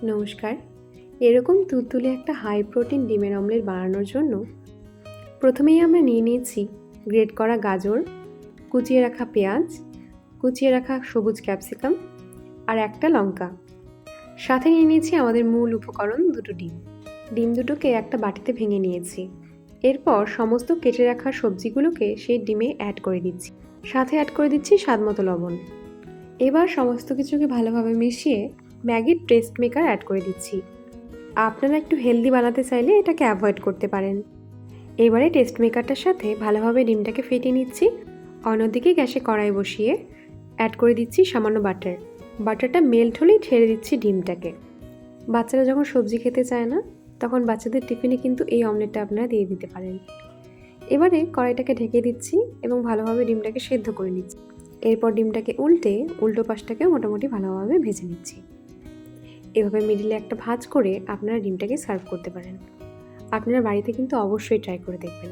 নমস্কার। এরকম তুলতুলে একটা হাই প্রোটিন ডিমের অমলেট বানানোর জন্য প্রথমেই আমরা নিয়ে নিয়েছি গ্রেট করা গাজর, কুচিয়ে রাখা পেঁয়াজ, কুচিয়ে রাখা সবুজ ক্যাপসিকাম আর একটা লঙ্কা। সাথে নিয়ে নিয়েছি আমাদের মূল উপকরণ দুটো ডিম। ডিম দুটোকে একটা বাটিতে ভেঙে নিয়েছি। এরপর সমস্ত কেটে রাখা সবজিগুলোকে সেই ডিমে অ্যাড করে দিচ্ছি। সাথে অ্যাড করে দিচ্ছি স্বাদমতো লবণ। এবার সমস্ত কিছুকে ভালোভাবে মিশিয়ে ম্যাগির টেস্ট মেকার অ্যাড করে দিচ্ছি। আপনারা একটু হেলদি বানাতে চাইলে এটাকে অ্যাভয়েড করতে পারেন। এবারে টেস্ট মেকারটার সাথে ভালোভাবে ডিমটাকে ফেটিয়ে নিচ্ছি। অন্যদিকে গ্যাসে কড়াই বসিয়ে অ্যাড করে দিচ্ছি সামান্য বাটার। বাটারটা মেল্ট হলেই ছেড়ে দিচ্ছি ডিমটাকে। বাচ্চারা যখন সবজি খেতে চায় না, তখন বাচ্চাদের টিফিনে কিন্তু এই অমলেটটা আপনারা দিয়ে দিতে পারেন। এবারে কড়াইটাকে ঢেকে দিচ্ছি এবং ভালোভাবে ডিমটাকে সেদ্ধ করে নিচ্ছি। এরপর ডিমটাকে উল্টো পাশটাকেও মোটামুটি ভালোভাবে ভেজে নিচ্ছি। এভাবে মিডিলে একটা ভাঁজ করে আপনারা ডিমটাকে সার্ভ করতে পারেন। আপনারা বাড়িতে কিন্তু অবশ্যই ট্রাই করে দেখবেন।